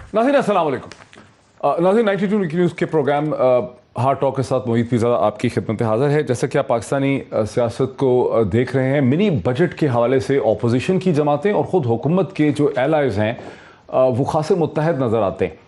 नाज़रीन अस्सलाम वालेकुम। नाज़रीन 92 न्यूज़ के प्रोग्राम हार्ट टॉक के साथ मोहित फिज़ा आपकी खिदमत में हाज़िर है। जैसा कि आप पाकिस्तानी सियासत को देख रहे हैं, मिनी बजट के हवाले से अपोजिशन की जमातें और ख़ुद हुकूमत के जो एलाइज़ हैं वो खासे मुत्तहद नज़र आते हैं।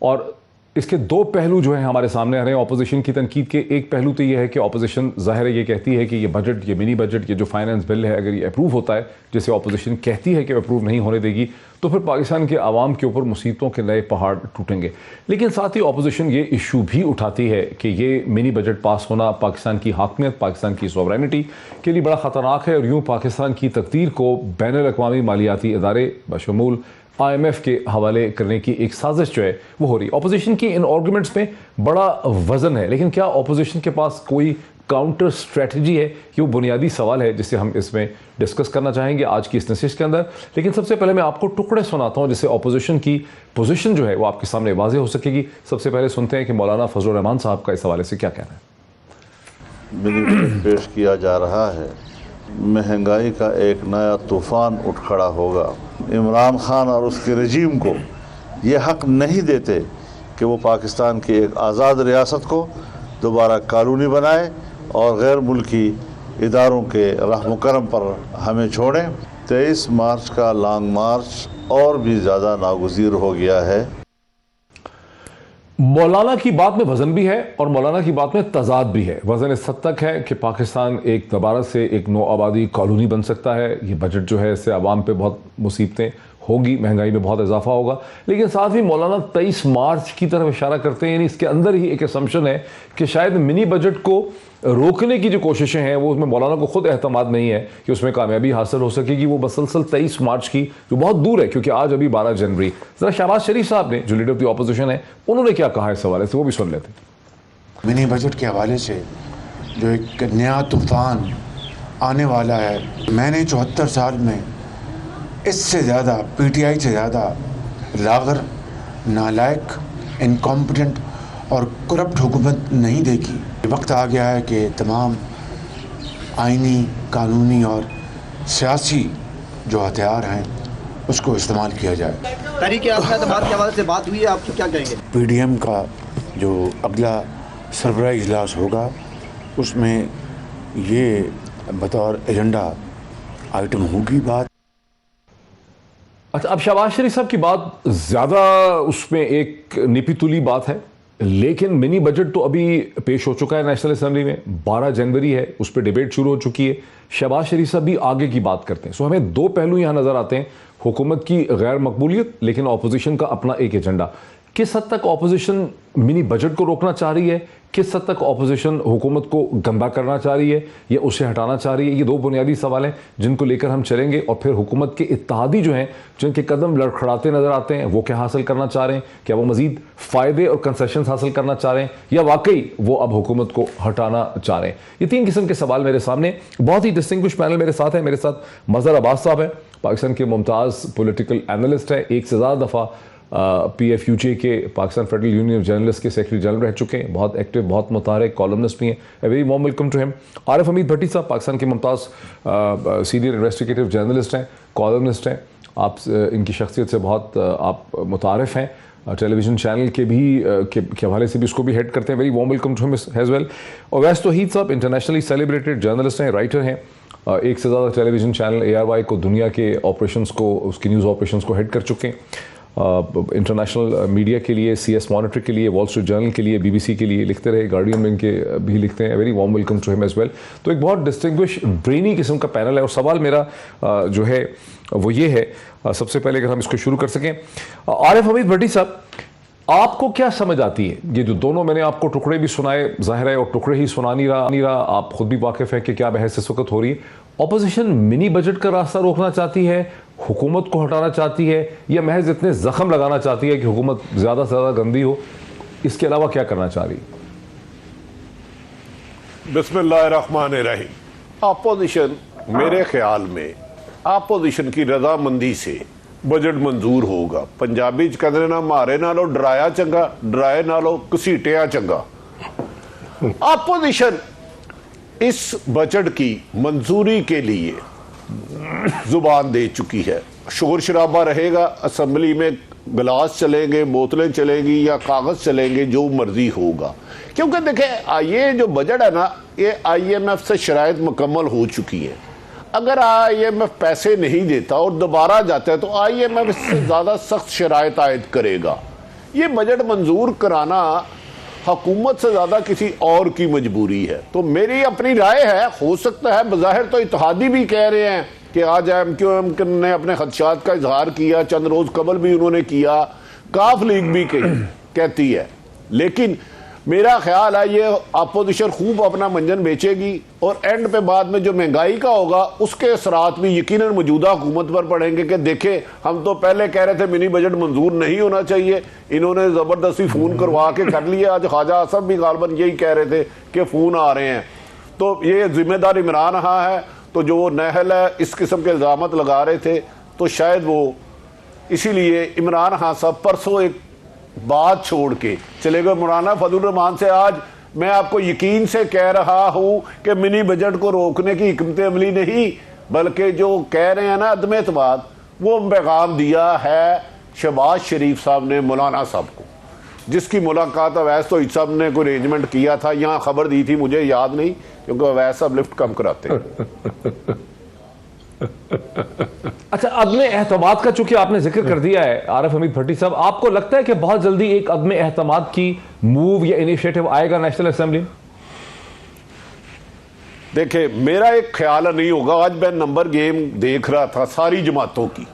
और इसके दो पहलू जो हैं हमारे सामने आ रहे हैं अपोजिशन की तनकीद के। एक पहलू तो ये है कि अपोजिशन ज़ाहिर है ये कहती है कि ये बजट, ये मिनी बजट, ये जो फाइनेंस बिल है, अगर ये अप्रूव होता है, जिसे अपोजिशन कहती है कि अप्रूव नहीं होने देगी, तो फिर पाकिस्तान के आवाम के ऊपर मुसीबतों के नए पहाड़ टूटेंगे। लेकिन साथ ही अपोजिशन ये इशू भी उठाती है कि ये मिनी बजट पास होना पाकिस्तान की हाकमियत, पाकिस्तान की सॉवरेनिटी के लिए बड़ा ख़तरनाक है और यूँ पाकिस्तान की तकदीर को बैनुल-अक़वामी मालियाती इदारे बशमूल IMF के हवाले करने की एक साजिश जो है वो हो रही है। अपोजिशन की इन आर्गूमेंट्स में बड़ा वजन है, लेकिन क्या अपोजिशन के पास कोई काउंटर स्ट्रेटजी है? ये वो बुनियादी सवाल है जिसे हम इसमें डिस्कस करना चाहेंगे आज की इस नशिश के अंदर। लेकिन सबसे पहले मैं आपको टुकड़े सुनाता हूँ जिससे अपोजिशन की पोजीशन जो है वो आपके सामने वाज़ेह हो सकेगी। सबसे पहले सुनते हैं कि मौलाना फजलुर रहमान साहब का इस हवाले से क्या कहना है। मिनी बजट पेश किया जा रहा है, महंगाई का एक नया तूफ़ान उठ खड़ा होगा। इमरान खान और उसके रजीम को ये हक़ नहीं देते कि वो पाकिस्तान की एक आज़ाद रियासत को दोबारा कानूनी बनाए और गैर मुल्की इदारों के रहम करम पर हमें छोड़ें। 23 मार्च का लॉन्ग मार्च और भी ज़्यादा नागुज़ीर हो गया है। मौलाना की बात में वजन भी है और मौलाना की बात में तजाद भी है। वजन इस हद तक है कि पाकिस्तान एक दोबारा से एक नो आबादी कॉलोनी बन सकता है। ये बजट जो है इससे आवाम पे बहुत मुसीबतें होगी, महंगाई में बहुत इजाफा होगा। लेकिन साथ ही मौलाना 23 मार्च की तरफ इशारा करते हैं, यानी इसके अंदर ही एक असम्पशन है कि शायद मिनी बजट को रोकने की जो कोशिशें हैं वो उसमें मौलाना को खुद एहतमाद नहीं है कि उसमें कामयाबी हासिल हो सकेगी। वो मसलसल 23 मार्च की जो बहुत दूर है, क्योंकि आज अभी 12 जनवरी। ज़रा शहबाज शरीफ साहब ने जो लीडर ऑफ द अपोजिशन है उन्होंने क्या कहा इस हवाले से, वो भी सुन लेते हैं। मिनी बजट के हवाले से जो एक नया तूफ़ान आने वाला है, मैंने 74 साल में इससे ज़्यादा PTI से ज़्यादा लागर, नालायक, इनकॉम्पिटेंट और करप्ट हुकूमत नहीं देखी। वक्त आ गया है कि तमाम आइनी, कानूनी और सियासी जो हथियार हैं उसको इस्तेमाल किया जाए। तरीके के हवाले से बात हुई है, आप क्या कहेंगे? PDM का जो अगला सरबराह इजलास होगा उसमें ये बतौर एजेंडा आइटम होगी बात। अच्छा, अब शहबाज शरीफ साहब की बात ज़्यादा उसमें एक निपी तुली बात है, लेकिन मिनी बजट तो अभी पेश हो चुका है नेशनल असेंबली में। 12 जनवरी है, उस पर डिबेट शुरू हो चुकी है। शहबाज शरीफ साहब भी आगे की बात करते हैं। सो हमें दो पहलू यहाँ नज़र आते हैं, हुकूमत की गैर मकबूलियत लेकिन अपोजिशन का अपना एक एजेंडा। किस हद तक अपोजिशन मिनी बजट को रोकना चाह रही है, किस हद तक अपोजिशन हुकूमत को गंदा करना चाह रही है या उसे हटाना चाह रही है, ये दो बुनियादी सवाल हैं जिनको लेकर हम चलेंगे। और फिर हुकूमत के इत्तेहादी जो हैं, जिनके कदम लड़खड़ाते नज़र आते हैं, वो क्या हासिल करना चाह रहे हैं? क्या वो मज़ीद फ़ायदे और कंसेशन हासिल करना चाह रहे हैं या वाकई वो अब हुकूमत को हटाना चाह रहे हैं? ये तीन किस्म के सवाल मेरे सामने। बहुत ही डिस्टिंग्विश पैनल मेरे साथ है। मेरे साथ मज़हर अब्बास साहब है, पाकिस्तान के मुमताज़ पोलिटिकल एनालिस्ट है, एक से ज़्यादा दफ़ा PFUJ के Pakistan federal union of journalist के सेक्रेटरी जनरल रह चुके हैं, बहुत एक्टिव, बहुत मुतारिक कॉलमनिस्ट भी हैं। A very warm welcome to him. Arif Hameed Bhatti साहब पाकिस्तान के मुमताज़ सीनियर इन्वेस्टिगेटिव जर्नलिस्ट हैं, कॉलमनिस्ट हैं। आप इनकी शख्सियत से बहुत आप मुतारिफ हैं, टेलीविज़न चैनल के भी के हवाले से भी उसको भी हेड करते हैं। Very warm welcome to him as well. Awais Tauheed साहब इंटरनेशनली सेलिब्रेटेड जर्नलिस्ट हैं, राइटर हैं, एक से ज़्यादा टेलीविज़न चैनल ARY को, दुनिया के ऑपरेशंस को, उसकी न्यूज़ ऑपरेशंस को हेड कर चुके हैं। इंटरनेशनल मीडिया के लिए, CS मॉनिटर के लिए, वॉल स्ट्रीट जर्नल के लिए, BBC के लिए लिखते रहे, गार्डियन में इनके भी लिखते हैं। Very warm welcome to him as well. तो एक बहुत डिस्टिंग्विश ब्रेनी किस्म का पैनल है। और सवाल मेरा जो है वो ये है, सबसे पहले अगर हम इसको शुरू कर सकें, आरिफ हमीद भट्टी साहब, आपको क्या समझ आती है? ये जो दोनों मैंने आपको टुकड़े भी सुनाए, जाहिर है, और टुकड़े ही सुना नहीं रहा, आप खुद भी वाकिफ़ है कि क्या बहस इस वक्त हो रही है। अपोजिशन मिनी बजट का रास्ता रोकना चाहती है, हुकूमत को हटाना चाहती है, या महज इतने जख्म लगाना चाहती है कि हुकूमत ज़्यादा से ज़्यादा गंदी हो? इसके अलावा क्या करना चाह रही? बिस्मिल्लाहिर्रहमानिर्रहीम। अपोजिशन मेरे ख्याल में अपोजिशन की रजामंदी से बजट मंजूर होगा। पंजाबी च कहते ना, मारे नालो डराया चंगा, डराए नालो घसीटिया चंगा। अपोजिशन इस बजट की मंजूरी के लिए जुबान दे चुकी है। शोर शराबा रहेगा, असम्बली में गिलास चलेंगे, बोतलें चलेंगी या कागज़ चलेंगे, जो मर्जी होगा। क्योंकि देखें, ये जो बजट है ना, ये IMF से शराइत मुकम्मल हो चुकी है। अगर IMF पैसे नहीं देता और दोबारा जाता है तो IMF इससे ज़्यादा सख्त शराइत आयद करेगा। ये बजट मंजूर कराना हुकूमत से ज़्यादा किसी और की मजबूरी है। तो मेरी अपनी राय है, हो सकता है बज़ाहिर तो इत्तेहादी भी कह रहे हैं कि आज MQM ने अपने खदशात का इजहार किया, चंद रोज़ कबल भी उन्होंने किया, काफ लीग भी कहती है, लेकिन मेरा ख्याल है ये अपोजिशन खूब अपना मंजन बेचेगी और एंड पे बाद में जो महंगाई का होगा उसके असरात भी यकीनन मौजूदा हुकूमत पर पड़ेंगे कि देखें, हम तो पहले कह रहे थे मिनी बजट मंजूर नहीं होना चाहिए, इन्होंने ज़बरदस्ती फ़ोन करवा के कर लिया। आज ख्वाजा आसफ भी गालबन यही कह रहे थे कि फ़ोन आ रहे हैं। तो ये जिम्मेदार इमरान रहा है। तो जो वो नहल है इस किस्म के इल्ज़ामत लगा रहे थे, तो शायद वो इसीलिए इमरान खान साहब परसों एक बात छोड़ के चले गए। मौलाना फजल रहमान से आज मैं आपको यकीन से कह रहा हूं कि मिनी बजट को रोकने की हिकमत अमली नहीं, बल्कि जो कह रहे हैं ना अदम एतमाद, वो पैगाम दिया है शहबाज शरीफ साहब ने मौलाना साहब को, जिसकी मुलाकात अवैस तो साहब ने कोई अरेंजमेंट किया था, यहाँ खबर दी थी, मुझे याद नहीं क्योंकि अवैस साहब लिफ्ट कम कराते हैं। अच्छा, अदम एहतमाद का चूंकि आपने जिक्र कर दिया है आरिफ हमीद भट्टी साहब, आपको लगता है कि बहुत जल्दी एक अदम एहतमाद की मूव या इनिशिएटिव आएगा नेशनल असेंबली? देखिए, मेरा एक ख्याल नहीं होगा। आज मैं नंबर गेम देख रहा था सारी जमातों की,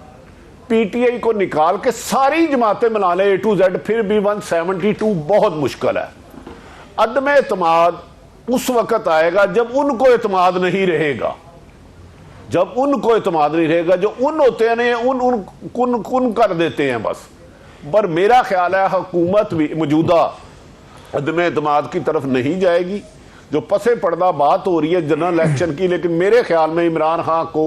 PTI को निकाल के सारी जमातें मिला ले A to Z, फिर भी 172 बहुत मुश्किल है। अदम एतमाद उस वक्त आएगा जब उनको एतमाद नहीं रहेगा, जब उनको एतमाद नहीं रहेगा। जो उन होते हैं ना, उन कर देते हैं बस। पर मेरा ख्याल है हुकूमत भी मौजूदा अदम एतमाद की तरफ नहीं जाएगी। जो पसे पर्दा बात हो रही है जनरल इलेक्शन की, लेकिन मेरे ख्याल में इमरान खान को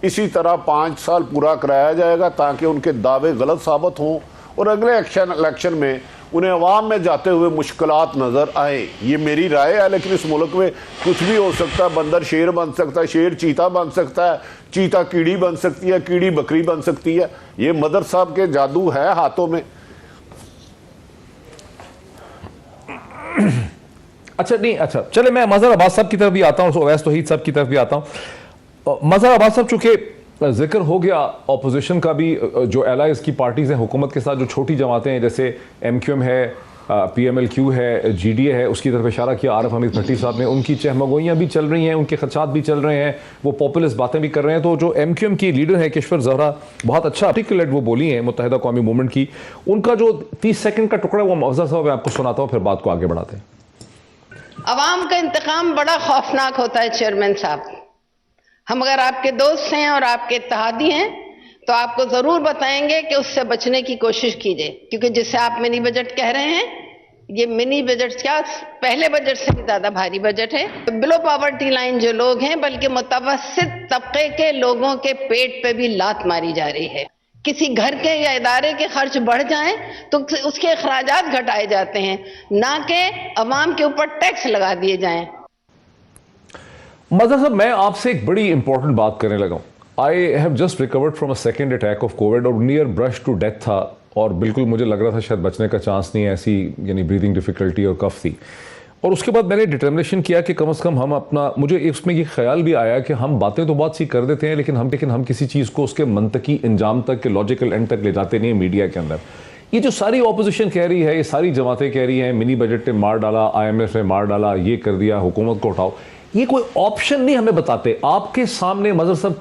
इसी तरह 5 साल पूरा कराया जाएगा ताकि उनके दावे गलत साबित हों और अगले इलेक्शन में उन्हें अवाम में जाते हुए मुश्किलात नज़र आए। ये मेरी राय है, लेकिन इस मुल्क में कुछ भी हो सकता है। बंदर शेर बन सकता है, शेर चीता बन सकता है, चीता कीड़ी बन सकती है, कीड़ी बकरी बन सकती है। ये मदर साहब के जादू है हाथों में। अच्छा नहीं, अच्छा चले, मैं मजहर अब्बास साहब की तरफ भी आता हूँ, अवैस तौहीद साहब की तरफ भी आता हूँ। मजहर अब्बास साहब, चूंकि जिक्र हो गया ऑपोजिशन का भी, जो एलाइज की पार्टीज हैं हुकूमत के साथ, जो छोटी जमातें हैं जैसे MQM है, PMLQ है, GDA है, उसकी तरफ इशारा किया आरिफ हमीद भट्टी साहब ने। उनकी चहमगोइयाँ भी चल रही हैं, उनके खदशात भी चल रहे हैं, वो पॉपुलिस्ट बातें भी कर रहे हैं। तो जो MQM की लीडर है किश्वर ज़हरा, बहुत अच्छा आर्टिकुलेट वो बोली हैं मुत्तहिदा कौमी मूवमेंट की। उनका जो 30 सेकंड का टुकड़ा वो मौज़ा साहब मैं आपको सुनाता हूँ, फिर बात को आगे बढ़ाते हैं। अवाम का इंतकाम बड़ा खौफनाक होता है चेयरमैन साहब। हम अगर आपके दोस्त हैं और आपके इत्तेहादी हैं तो आपको जरूर बताएंगे कि उससे बचने की कोशिश कीजिए, क्योंकि जिसे आप मिनी बजट कह रहे हैं, ये मिनी बजट क्या पहले बजट से भी ज्यादा भारी बजट है। बिलो पॉवर्टी लाइन जो लोग हैं, बल्कि मुतवस्सित तबके के लोगों के पेट पे भी लात मारी जा रही है। किसी घर के या इदारे के खर्च बढ़ जाएं तो उसके अखराजात घटाए जाते हैं, ना कि अवाम के ऊपर टैक्स लगा दिए जाएं। मज़हर साहब, मैं आपसे एक बड़ी इंपॉर्टेंट बात करने लगा हूँ। I have just recovered from a second attack of Covid और नियर ब्रश टू डेथ था, और बिल्कुल मुझे लग रहा था शायद बचने का चांस नहीं है, ऐसी यानी ब्रीदिंग डिफिकल्टी और कफ थी। और उसके बाद मैंने डिटर्मिनेशन किया कि कम से कम हम अपना, मुझे इसमें ये ख्याल भी आया कि हम बातें तो बहुत सी कर देते हैं, लेकिन हम किसी चीज़ को उसके मंतकी अंजाम तक के लॉजिकल एंड तक ले जाते नहीं मीडिया के अंदर। ये जो सारी ऑपोजिशन कह रही है, ये सारी जमातें कह रही हैं मिनी बजट ने मार डाला, IMF ने मार डाला, ये कर दिया, हुकूमत को उठाओ, ये कोई ऑप्शन नहीं हमें बताते। आपके सामने मज़हर साहब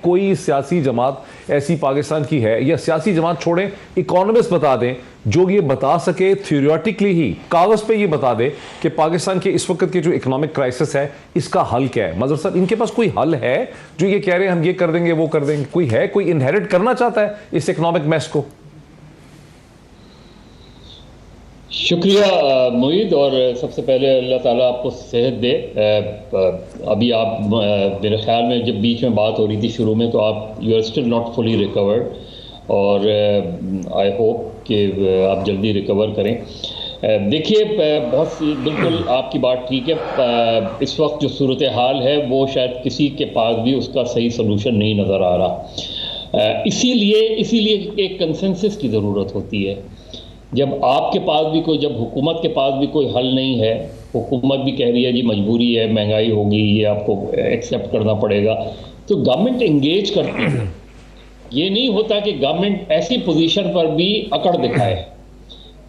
कोई सियासी जमात ऐसी पाकिस्तान की है, या सियासी जमात छोड़ें, इकोनॉमिस्ट बता दें जो ये बता सके थियोरेटिकली ही, कागज़ पे ये बता दे कि पाकिस्तान के इस वक्त के जो इकोनॉमिक क्राइसिस है इसका हल क्या है। मज़हर साहब, इनके पास कोई हल है जो ये कह रहे हैं हम ये कर देंगे वो कर देंगे? कोई है, कोई इनहेरिट करना चाहता है इस इकोनॉमिक मेस को? शुक्रिया मुईद, और सबसे पहले अल्लाह ताला आपको सेहत दे। अभी आप मेरे ख्याल में जब बीच में बात हो रही थी शुरू में, तो आप you are still not fully recovered, और आई होप कि आप जल्दी रिकवर करें। देखिए, बिल्कुल आपकी बात ठीक है। इस वक्त जो सूरत हाल है वो शायद किसी के पास भी उसका सही सलूशन नहीं नज़र आ रहा। इसीलिए एक कंसेंसस की ज़रूरत होती है। जब आपके पास भी कोई, जब हुकूमत के पास भी कोई हल नहीं है, हुकूमत भी कह रही है जी मजबूरी है, महंगाई होगी, ये आपको एक्सेप्ट करना पड़ेगा, तो गवर्नमेंट इंगेज करती है। ये नहीं होता कि गवर्नमेंट ऐसी पोजीशन पर भी अकड़ दिखाए,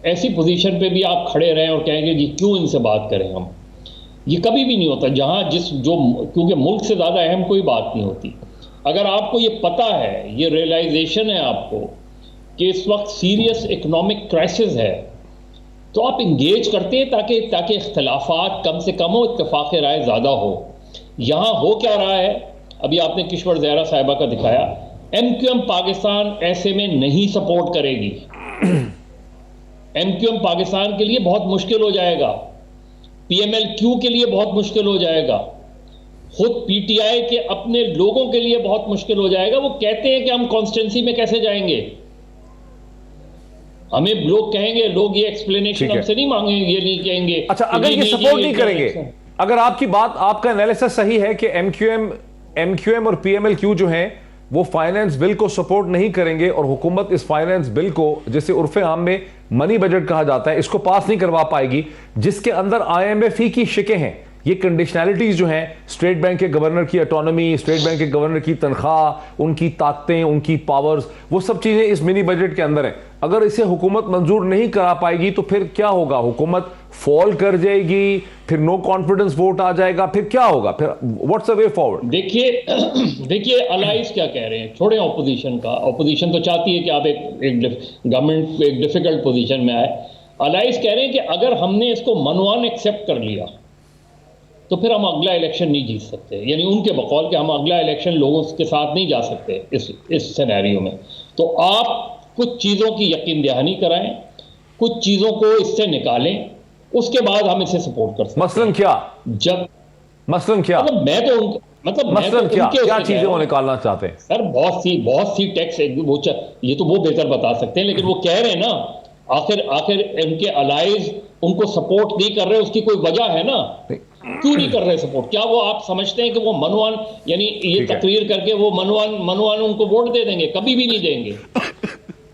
ऐसी पोजीशन पे भी आप खड़े रहें और कहेंगे जी क्यों इनसे बात करें हम। ये कभी भी नहीं होता क्योंकि मुल्क से ज़्यादा अहम कोई बात नहीं होती। अगर आपको ये पता है, ये रियलाइजेशन है आपको कि इस वक्त सीरियस इकोनॉमिक क्राइसिस है, तो आप इंगेज करते हैं ताकि इख्तलाफात कम से कम हो, इत्तेफाक राय ज़्यादा हो। यहाँ हो क्या रहा है, अभी आपने किश्वर ज़हरा साहिबा का दिखाया, MQM पाकिस्तान ऐसे में नहीं सपोर्ट करेगी। MQM पाकिस्तान के लिए बहुत मुश्किल हो जाएगा, PMLQ के लिए बहुत मुश्किल हो जाएगा, खुद PTI के अपने लोगों के लिए बहुत मुश्किल हो जाएगा। वो कहते हैं कि हम कॉन्स्टिट्यूंसी में कैसे जाएंगे, हमें लोग कहेंगे, लोग ये एक्सप्लेनेशन हमसे नहीं मांगेंगे, ये नहीं कहेंगे। अच्छा, अगर ये सपोर्ट नहीं करेंगे, अगर आपकी बात, आपका एनालिसिस सही है कि MQM और PMLQ जो हैं वो फाइनेंस बिल को सपोर्ट नहीं करेंगे और हुकूमत इस फाइनेंस बिल को, जिसे उर्फे आम में मनी बजट कहा जाता है, इसको पास नहीं करवा पाएगी, जिसके अंदर IMF की शिकें हैं। ये कंडीशनैलिटीज जो हैं, स्टेट बैंक के गवर्नर की ऑटोनॉमी, स्टेट बैंक के गवर्नर की तनख्वाह, उनकी ताकतें, उनकी पावर्स, वो सब चीजें इस मिनी बजट के अंदर हैं। अगर इसे हुकूमत मंजूर नहीं करा पाएगी तो फिर क्या होगा? हुकूमत फॉल कर जाएगी, फिर नो कॉन्फिडेंस वोट आ जाएगा, फिर क्या होगा? फिर व्हाट्स द वे फॉरवर्ड? देखिए अलाइज क्या कह रहे हैं, छोड़े ऑपोजिशन का। ऑपोजिशन तो चाहती है कि आप एक गवर्नमेंट एक डिफिकल्ट पोजीशन में आए। अलाइज कह रहे हैं कि अगर हमने इसको मनवान एक्सेप्ट कर लिया तो फिर हम अगला इलेक्शन नहीं जीत सकते, यानी उनके बकौल कि हम अगला इलेक्शन लोगों के साथ नहीं जा सकते इस सिनेरियो में। तो आप कुछ चीज़ों की यकीन दहानी कराएं, कुछ चीज़ों को इससे निकालें, उसके बाद हम इसे सपोर्ट कर सकते हैं। मसलन क्या? मसलन क्या? मसलन क्या चीजें वो निकालना चाहते हैं? सर बहुत सी टैक्स, ये तो वो बेहतर बता सकते हैं, लेकिन वो कह रहे हैं ना, आखिर इनके अलाइज उनको सपोर्ट नहीं कर रहे, उसकी कोई वजह है ना, क्यों नहीं कर रहे सपोर्ट? क्या वो आप समझते हैं कि वो मनवान, यानी ये तकरीर करके वो मनवान उनको वोट दे देंगे? कभी भी नहीं देंगे।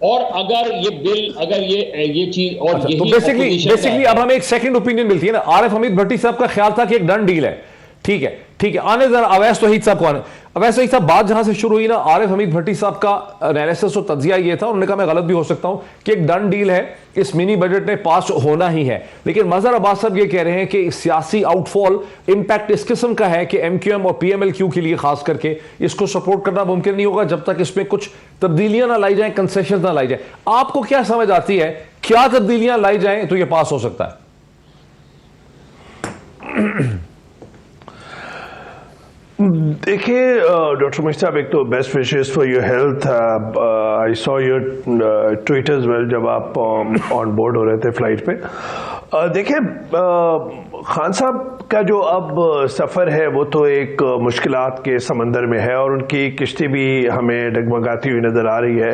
और अगर ये बिल, अगर ये चीज, और अच्छा, तो बेसिकली अब हमें एक सेकंड ओपिनियन मिलती है ना। आरिफ हमीद भट्टी साहब का ख्याल था कि एक डन डील है, ठीक है। आने जरा अवैस तौहीद साहब को आने। अवैस तौहीद साहब, बात जहां से शुरू हुई ना, आरिफ हमीद भट्टी साहब का एनालिसिस और तज्जिया ये था, उन्होंने कहा मैं गलत भी हो सकता हूं, कि एक डन डील है, इस मिनी बजट ने पास होना ही है। लेकिन मजहर अब्बास साहब ये कह रहे हैं कि सियासी आउटफॉल इंपैक्ट इस किस्म का है कि MQM और PMLQ के लिए खास करके इसको सपोर्ट करना मुमकिन नहीं होगा जब तक इसमें कुछ तब्दीलियां ना लाई जाएं, कंसेशन ना लाई जाए। आपको क्या समझ आती है, क्या तब्दीलियां लाई जाएं तो यह पास हो सकता है? देखिए डॉक्टर मुश्ताक साहब, एक तो best wishes for your health. I saw your tweet as well जब आप ऑन बोर्ड हो रहे थे फ्लाइट पे। देखिए खान साहब का जो अब सफ़र है वो तो एक मुश्किलात के समंदर में है, और उनकी किश्ती भी हमें डगमगाती हुई नज़र आ रही है,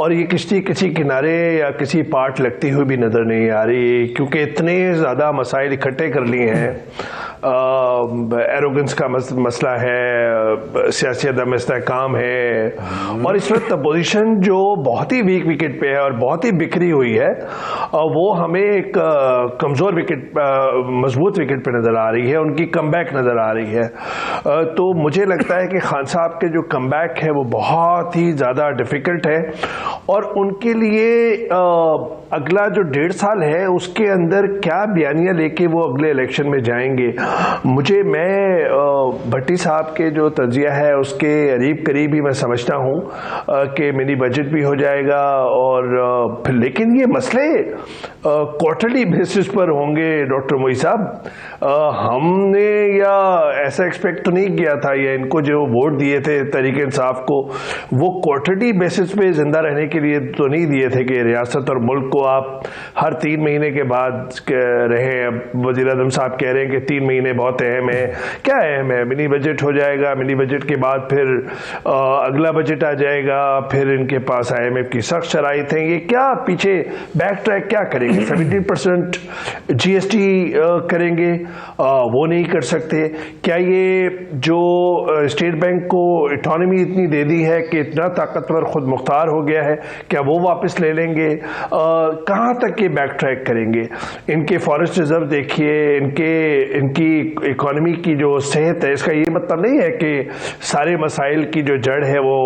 और ये किश्ती किसी किनारे या किसी पार्ट लगती हुई भी नज़र नहीं आ रही, क्योंकि इतने ज़्यादा मसाइल इकट्ठे कर लिए हैं। एरोगेंस का मसला है, सियासी अदम इस्तेहकाम है, और इस वक्त अपोजिशन जो बहुत ही वीक विकेट पे है और बहुत ही बिखरी हुई है, वो हमें एक कमज़ोर विकेट, मजबूत विकेट पे नज़र आ रही है, उनकी कमबैक नज़र आ रही है। तो मुझे लगता है कि खान साहब के जो कमबैक है वो बहुत ही ज़्यादा डिफ़िकल्ट है, और उनके लिए अगला जो 1.5 साल है उसके अंदर क्या बयानियाँ लेके वो अगले इलेक्शन में जाएंगे। मैं भट्टी साहब के जो तजिया है उसके करीब ही मैं समझता हूँ कि मिनी बजट भी हो जाएगा, और फिर लेकिन ये मसले क्वार्टरली बेसिस पर होंगे। डॉक्टर मोई साहब, हमने या ऐसा एक्सपेक्ट तो नहीं किया था, या इनको जो वोट दिए थे तहरीक इंसाफ को, वो क्वार्टरली बेसिस पे जिंदा रहने के लिए तो नहीं दिए थे कि रियासत और मुल्क को आप हर 3 महीने के बाद रहे। अब वज़ीर आज़म साहब कह रहे हैं कि 3 महीने बहुत अहम है। क्या अहम है? मिनी बजट हो जाएगा, मिनी बजट के बाद फिर अगला बजट आ जाएगा, फिर इनके पास IMF की सख्त शराइत हैं। ये क्या पीछे बैक ट्रैक क्या करेंगे? 17% GST करेंगे, वो नहीं कर सकते। क्या ये जो स्टेट बैंक को इकोनॉमी इतनी दे दी है कि इतना ताकतवर खुद मुख्तार हो गया है, क्या वो वापस ले लेंगे? कहाँ तक ये बैक ट्रैक करेंगे? इनके फॉरेस्ट रिजर्व देखिए, इनकी इकोनॉमी की जो सेहत है, इसका ये मतलब नहीं है कि सारे मसाइल की जो जड़ है वो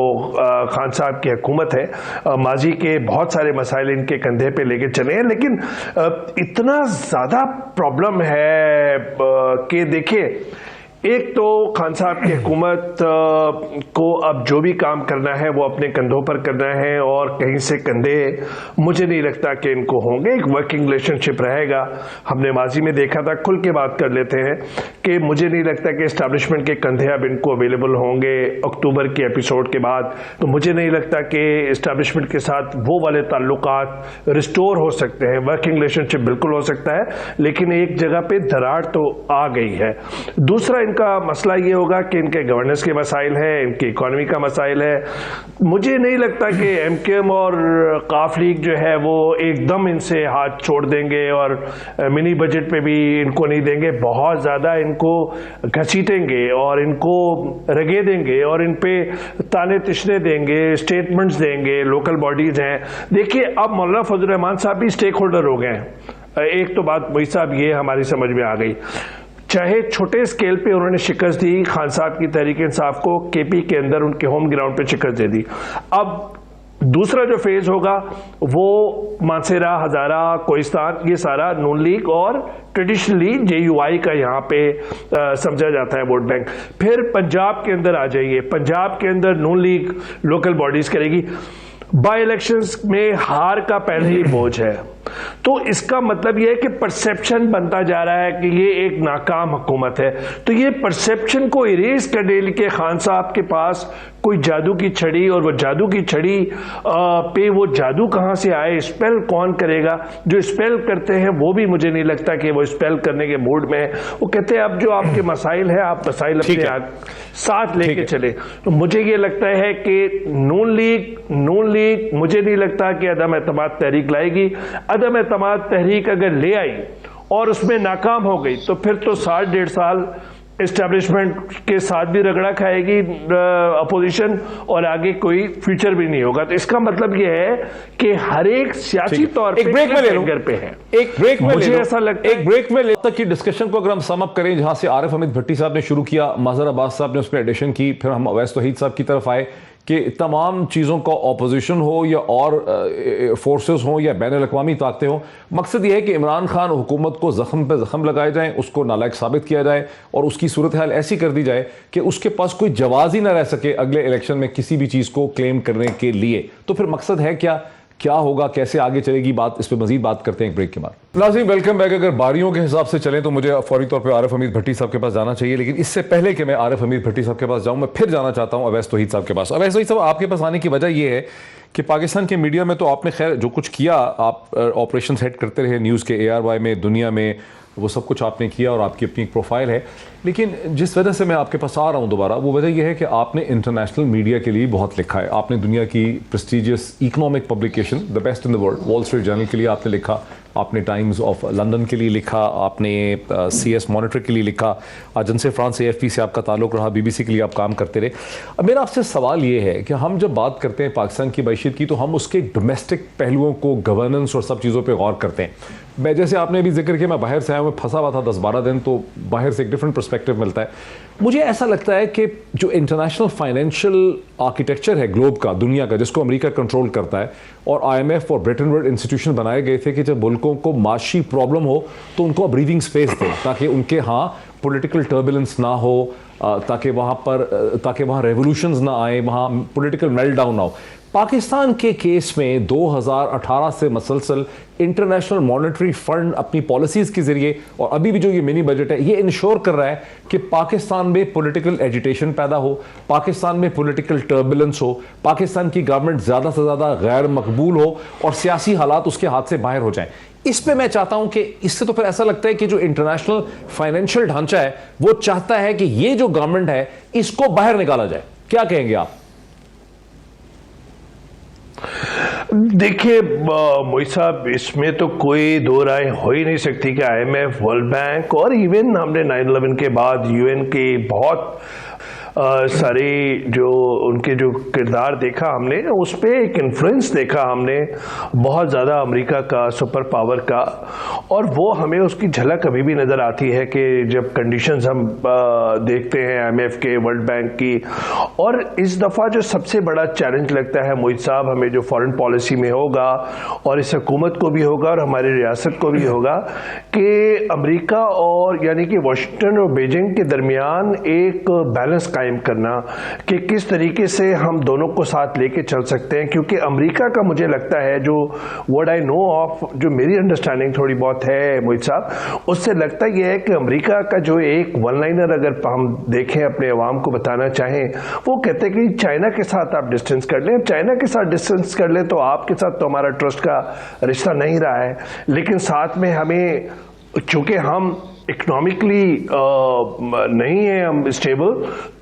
खान साहब की हुकूमत है। माजी के बहुत सारे मसाइल इनके कंधे पे लेके चले हैं, लेकिन इतना ज़्यादा प्रॉब्लम है कि देखिए, एक तो खान साहब की हुकूमत को अब जो भी काम करना है वो अपने कंधों पर करना है, और कहीं से कंधे मुझे नहीं लगता कि इनको होंगे। एक वर्किंग रिलेशनशिप रहेगा। हमने माजी में देखा था, खुल के बात कर लेते हैं कि मुझे नहीं लगता कि एस्टैब्लिशमेंट के कंधे अब इनको अवेलेबल होंगे अक्टूबर के एपिसोड के बाद। तो मुझे नहीं लगता कि एस्टैब्लिशमेंट के साथ वो वाले ताल्लुकात रिस्टोर हो सकते हैं। वर्किंग रिलेशनशिप बिल्कुल हो सकता है, लेकिन एक जगह पे दरार तो आ गई है। दूसरा इनका मसला ये होगा कि इनके गवर्नेंस के मसाइल हैं, इनकी इकोनॉमी का मसाइल है। मुझे नहीं लगता कि MKM और काफ लीग जो है वो एकदम इनसे हाथ छोड़ देंगे और मिनी बजट पे भी इनको नहीं देंगे। बहुत ज़्यादा इनको घसीटेंगे और इनको रगे देंगे और इन पे ताने तिशने देंगे, स्टेटमेंट्स देंगे। लोकल बॉडीज़ हैं, देखिए अब मौलाना फजल रहमान साहब भी स्टेक होल्डर हो गए हैं। एक तो बात वही साहब ये हमारी समझ में आ गई, चाहे छोटे स्केल पे उन्होंने शिकस्त दी खान साहब की तहरीक इंसाफ को, KP के अंदर उनके होम ग्राउंड पे शिकस्त दे दी। अब दूसरा जो फेज होगा वो मानसेरा, हजारा, कोहिस्तान, ये सारा नून लीग और ट्रेडिशनली JUI का यहाँ पे समझा जाता है वोट बैंक। फिर पंजाब के अंदर आ जाइए, पंजाब के अंदर नून लीग लोकल बॉडीज करेगी। बाई इलेक्शंस में हार का पहले ही बोझ है, तो इसका मतलब यह है कि परसेप्शन बनता जा रहा है कि ये एक नाकाम हुकूमत है। तो ये परसेप्शन को इरेज करने के लिए खान साहब के पास कोई जादू की छड़ी, और वो जादू की छड़ी पे वो जादू कहाँ से आए, स्पेल कौन करेगा? जो स्पेल करते हैं वो भी मुझे नहीं लगता कि वो स्पेल करने के मूड में है। वो कहते हैं अब जो आपके मसाइल है आप मसाइल अपने साथ लेके चले। तो मुझे ये लगता है कि नून लीग मुझे नहीं लगता कि अदम एतमाद तहरीक लाएगी। अदम एतमाद तहरीक अगर ले आई और उसमें नाकाम हो गई तो फिर तो 1.5 साल एस्टैब्लिशमेंट के साथ भी रगड़ा खाएगी अपोजिशन, और आगे कोई फ्यूचर भी नहीं होगा। तो इसका मतलब यह है कि हर एक सियासी तौर पे एक ब्रेक में ले लो, पे है। एक ब्रेक में मुझे ऐसा लगता है, एक ब्रेक में ले तक की डिस्कशन को अगर हम सम अप करें, जहां से आरिफ हमीद भट्टी साहब ने शुरू किया, मजहर अब्बास साहब ने उसमें एडिशन की, फिर हम अवैस तौहीद साहब की तरफ आए कि तमाम चीज़ों का ऑपोजिशन हो या और फोर्सेस हो या बैन अल-अक़वामी ताकतें हो, मकसद यह है कि इमरान खान हुकूमत को ज़ख्म पे ज़ख्म लगाए जाएं, उसको नालायक साबित किया जाए और उसकी सूरत हाल ऐसी कर दी जाए कि उसके पास कोई जवाज़ ही ना रह सके अगले इलेक्शन में किसी भी चीज़ को क्लेम करने के लिए। तो फिर मकसद है क्या होगा, कैसे आगे चलेगी बात, इस पर मजीद बात करते हैं एक ब्रेक के बाद। नाज़रीन वेलकम बैक। अगर बारियों के हिसाब से चलें तो मुझे फौरी तौर पे आरिफ हमीद भट्टी साहब के पास जाना चाहिए, लेकिन इससे पहले कि मैं आरिफ हमीद भट्टी साहब के पास जाऊं, मैं फिर जाना चाहता हूं अवैस तौहीद साहब के पास। अवैस तौहीद साहब, आपके पास आने की वजह यह है कि पाकिस्तान के मीडिया में तो आपने खैर जो कुछ किया, आप ऑपरेशन हेड करते रहे न्यूज़ के, ARY में, दुनिया में, वो सब कुछ आपने किया और आपकी अपनी एक प्रोफाइल है। लेकिन जिस वजह से मैं आपके पास आ रहा हूँ दोबारा, वो वजह यह है कि आपने इंटरनेशनल मीडिया के लिए बहुत लिखा है। आपने दुनिया की prestigious economic publication the best in the world, wall street journal के लिए आपने लिखा, आपने टाइम्स ऑफ लंदन के लिए लिखा, आपने CS मॉनिटर के लिए लिखा, एजेंसी फ्रांस AFP से आपका ताल्लुक रहा, BBC के लिए आप काम करते रहे। अब मेरा आपसे सवाल ये है कि हम जब बात करते हैं पाकिस्तान की मैशियत की, तो हम उसके डोमेस्टिक पहलुओं को, गवर्नेंस और सब चीज़ों पर गौर करते हैं। मैं जैसे आपने भी जिक्र किया, मैं बाहर से आया हूँ, फंसा हुआ था 10-12 दिन, तो बाहर से एक डिफरेंट पर्सपेक्टिव मिलता है। मुझे ऐसा लगता है कि जो इंटरनेशनल फाइनेंशियल आर्किटेक्चर है ग्लोब का, दुनिया का, जिसको अमेरिका कंट्रोल करता है, और IMF और ब्रेटन वुड इंस्टीट्यूशन बनाए गए थे कि जब मुल्कों को माशी प्रॉब्लम हो तो उनको ब्रीदिंग स्पेस दें, ताकि उनके यहाँ पॉलिटिकल टर्बुलेंस ना हो, ताकि वहाँ रेवोल्यूशंस ना आए, वहाँ पॉलिटिकल मेल्टडाउन ना हो। पाकिस्तान के केस में 2018 से मसलसल इंटरनेशनल मॉनेटरी फंड अपनी पॉलिसीज के जरिए और अभी भी जो ये मिनी बजट है ये इंश्योर कर रहा है कि पाकिस्तान में पॉलिटिकल एजिटेशन पैदा हो, पाकिस्तान में पॉलिटिकल टर्बुलेंस हो, पाकिस्तान की गवर्नमेंट ज्यादा से ज्यादा गैर मकबूल हो और सियासी हालात उसके हाथ से बाहर हो जाएं। इस पे मैं चाहता हूं कि इससे तो फिर ऐसा लगता है कि जो इंटरनेशनल फाइनेंशियल ढांचा है वो चाहता है कि ये जो गवर्नमेंट है इसको बाहर निकाला जाए। क्या कहेंगे आप? देखिए मोहित साहब, इसमें तो कोई दो राय हो ही नहीं सकती कि IMF, वर्ल्ड बैंक और इवन हमने 9/11 के बाद UN के बहुत सारे जो उनके जो किरदार देखा हमने, उस पर एक इन्फ्लुएंस देखा हमने बहुत ज़्यादा अमेरिका का, सुपर पावर का, और वो हमें उसकी झलक अभी भी नज़र आती है कि जब कंडीशंस हम देखते हैं IMF के, वर्ल्ड बैंक की। और इस दफ़ा जो सबसे बड़ा चैलेंज लगता है मोहित साहब हमें, जो फॉरेन पॉलिसी में होगा और इस हुकूमत को भी होगा और हमारी रियासत को भी होगा, कि अमेरिका और यानी कि वाशिंगटन और बीजिंग के दरमियान एक बैलेंस कायम करना कि किस तरीके से हम दोनों को साथ लेके चल सकते हैं। क्योंकि अमेरिका का मुझे लगता है, जो व्हाट आई नो ऑफ, जो मेरी अंडरस्टैंडिंग थोड़ी बहुत है मोहित साहब, उससे लगता यह है कि अमेरिका का जो एक वन लाइनर अगर हम देखें, अपने अवाम को बताना चाहें, वो कहते हैं कि चाइना के साथ आप डिस्टेंस कर लें। चाइना के साथ डिस्टेंस कर लें तो आपके साथ तो हमारा ट्रस्ट का रिश्ता नहीं रहा है, लेकिन साथ में हमें, चूंकि हम इकोनॉमिकली नहीं है हम स्टेबल,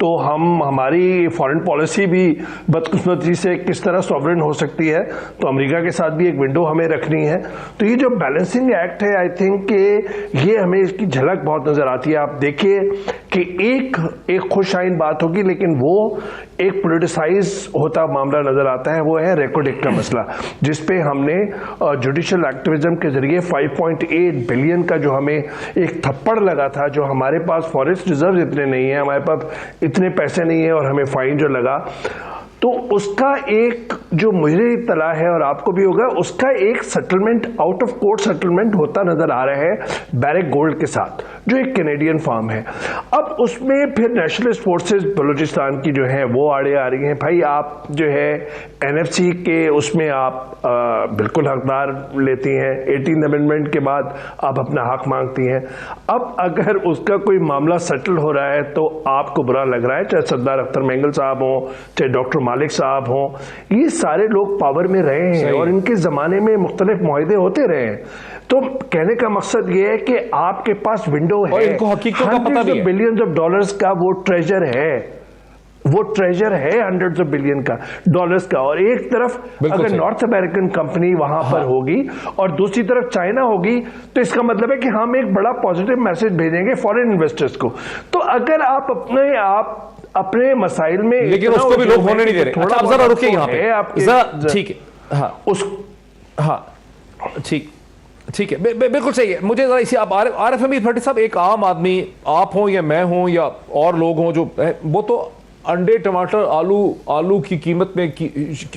तो हम हमारी फॉरेन पॉलिसी भी बदकिस्मती से किस तरह सॉवरेन हो सकती है, तो अमेरिका के साथ भी एक विंडो हमें रखनी है। तो ये जो बैलेंसिंग एक्ट है, आई थिंक कि ये हमें इसकी झलक बहुत नजर आती है। आप देखिए कि एक खुशाइन बात होगी, लेकिन वो एक पोलिटिसाइज होता मामला नजर आता है, वो है रेकॉर्ड एक्ट का मसला, जिसपे हमने जुडिशियल एक्टिविज्म के जरिए 5.8 बिलियन का जो हमें एक थप्पड़ लगा था, जो हमारे पास फॉरेस्ट रिजर्व इतने नहीं है, हमारे पास इतने पैसे नहीं है, और हमें फाइन जो लगा, तो उसका एक जो मुझे इत्तला है और आपको भी होगा, उसका एक settlement, out of court settlement होता नजर आ रहा है बैरक गोल्ड के साथ, जो एक कैनेडियन फार्म है। अब उसमें फिर नेशनलिस्ट फोर्सेस बलूचिस्तान की जो है वो आड़े आ रही हैं। भाई आप जो है NFC के उसमें आप बिल्कुल हकदार लेती हैं, 18th अमेंडमेंट के बाद आप अपना हक मांगती हैं। अब अगर उसका कोई मामला सेटल हो रहा है तो आपको बुरा लग रहा है, चाहे सरदार अख्तर मेंगल साहब हों, चाहे डॉक्टर मालिक साहब हों, ये सारे लोग पावर में रहे हैं और इनके जमाने में मुख्तलिफ मुआहदे होते रहे हैं। तो कहने का मकसद ये है कि आपके पास विंडो है, इनको हकीकतों का पता भी है, बिलियंस ऑफ डॉलर्स का वो ट्रेजर है, वो ट्रेजर है $100 of billion का डॉलर्स का। और एक तरफ अगर नॉर्थ अमेरिकन कंपनी वहां पर होगी और दूसरी तरफ चाइना होगी, तो इसका मतलब है कि हम एक बड़ा पॉजिटिव मैसेज भेजेंगे फॉरेन इन्वेस्टर्स को। तो अगर आप अपने मसाइल में, लेकिन उसको भी लोग होने नहीं दे रहे। अच्छा, आप जरा रुकिए यहाँ पे, ठीक है, हाँ ठीक है, बिल्कुल सही है। मुझे जरा इसी, आप RFME भट्टी साहब, एक आम आदमी, आप हों या मैं हूं या और लोग हों, जो वो तो अंडे, टमाटर, आलू की कीमत में,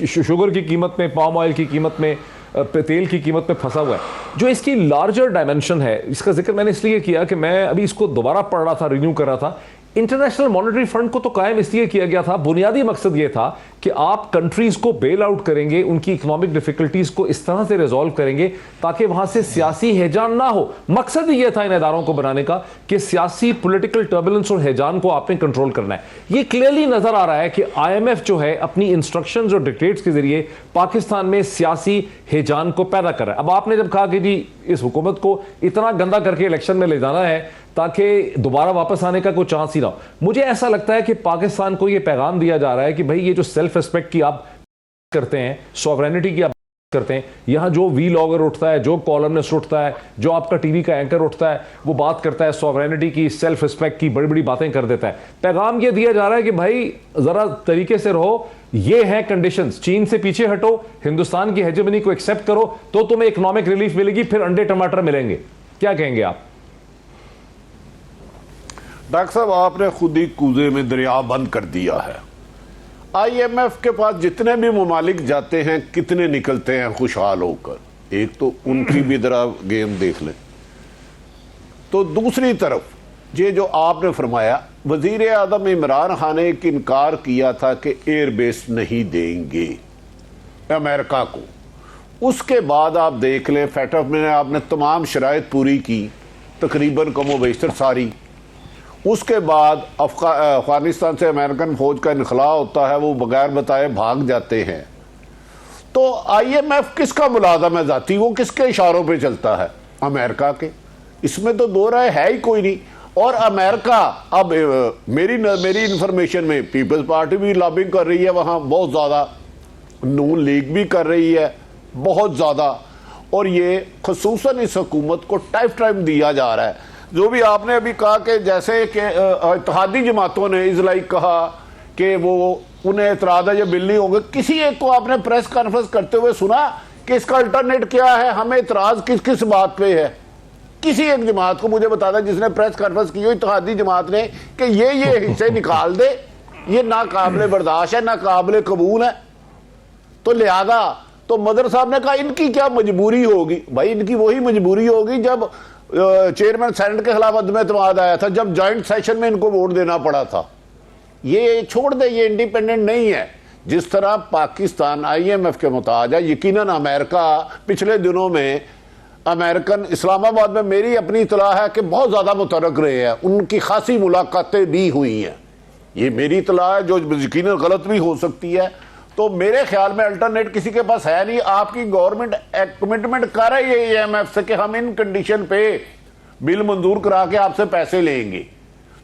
शुगर की कीमत में, पाम ऑयल की कीमत में, तेल की कीमत में फंसा हुआ है। जो इसकी लार्जर डायमेंशन है, इसका जिक्र मैंने इसलिए किया कि मैं अभी इसको दोबारा पढ़ रहा था, रिन्यू कर रहा था। इंटरनेशनल मॉनेटरी फंड को तो कायम इसलिए किया गया था, बुनियादी मकसद यह था कि आप कंट्रीज को बेल आउट करेंगे, उनकी इकोनॉमिक डिफिकल्टीज को इस तरह से रिजॉल्व करेंगे ताकि वहां से सियासी हैजान ना हो। मकसद यह था इन इदारों को बनाने का कि सियासी पॉलिटिकल टर्बुलेंस और हैजान को आपने कंट्रोल करना है। यह क्लियरली नजर आ रहा है कि IMF जो है अपनी इंस्ट्रक्शंस और डिक्टेट्स के जरिए पाकिस्तान में सियासी हैजान को पैदा कर रहा है। अब आपने जब कहा कि जी इस हुकूमत को इतना गंदा करके इलेक्शन में ले जाना है ताकि दोबारा वापस आने का कोई चांस ही ना हो, मुझे ऐसा लगता है कि पाकिस्तान को यह पैगाम दिया जा रहा है कि भाई ये जो सेल्फ रिस्पेक्ट की आप करते हैं, सॉवरेनिटी की आप करते हैं, यहां जो वीलॉगर उठता है, जो कॉलमनिस्ट उठता है, जो आपका टीवी का एंकर उठता है, वो बात करता है सॉवरेनिटी की, सेल्फ रिस्पेक्ट की, बड़ी बड़ी बातें कर देता है। पैगाम ये दिया जा रहा है कि भाई जरा तरीके से रहो, ये है कंडीशंस, चीन से पीछे हटो, हिंदुस्तान की हेजेमनी को एक्सेप्ट करो, तो तुम्हें इकोनॉमिक रिलीफ मिलेगी, फिर अंडे टमाटर मिलेंगे। क्या कहेंगे आप? डॉक्टर साहब, आपने खुद ही कूजे में दरिया बंद कर दिया है। IMF के पास जितने भी ममालिक जाते हैं, कितने निकलते हैं खुशहाल होकर। एक तो उनकी भी जरा गेम देख लें, तो दूसरी तरफ ये जो आपने फरमाया, वजीर आज़म इमरान खान ने एक इनकार किया था कि एयरबेस नहीं देंगे, अमेरिका को। उसके बाद आप देख लें फैटफ में आपने तमाम शराइत पूरी की तकरीबन कमो बेशतर सारी। उसके बाद अफगानिस्तान से अमेरिकन फौज का इनखला होता है, वो बगैर बताए भाग जाते हैं। तो IMF किसका मुलाज़म है ज़ाती, वो किसके इशारों पे चलता है? अमेरिका के। इसमें तो दो राय है ही कोई नहीं। और अमेरिका अब मेरी इंफॉर्मेशन में पीपल्स पार्टी भी लॉबिंग कर रही है वहाँ बहुत ज़्यादा, नून लीग भी कर रही है बहुत ज़्यादा, और ये खसूसन इस हुकूमत को टाइम दिया जा रहा है। जो भी आपने अभी कहा कि जैसे कि इत्तेहादी जमातों ने इसराइल कहा कि वो उन्हें एतराज़ है ये बिल नहीं होंगे, किसी एक को आपने प्रेस कॉन्फ्रेंस करते हुए सुना कि इसका अल्टरनेट क्या है, हमें एतराज़ किस किस बात पे है? किसी एक जमात को मुझे बता दें जिसने प्रेस कॉन्फ्रेंस की हो इत्तेहादी जमात ने कि ये हिस्से निकाल दे, ये नाकाबिले बर्दाश्त है, नाकाबिले कबूल है। तो लिहाजा तो मदर साहब ने कहा इनकी क्या मजबूरी होगी? भाई इनकी वही मजबूरी होगी जब चेयरमैन सेनेट के खिलाफ अदम एतमाद आया था, जब जॉइंट सेशन में इनको वोट देना पड़ा था। ये छोड़ दे, ये इंडिपेंडेंट नहीं है। जिस तरह पाकिस्तान IMF के मुताज है, यकीनन अमेरिका पिछले दिनों में अमेरिकन इस्लामाबाद में मेरी अपनी इतला है कि बहुत ज़्यादा मुतरक रहे हैं, उनकी खासी मुलाकातें भी हुई हैं। ये मेरी इतला है जो यकीनन गलत भी हो सकती है। तो मेरे ख्याल में अल्टरनेट किसी के पास है नहीं। आपकी गवर्नमेंट कमिटमेंट कर रही है IMF से कि हम इन कंडीशन पे बिल मंजूर करा के आपसे पैसे लेंगे।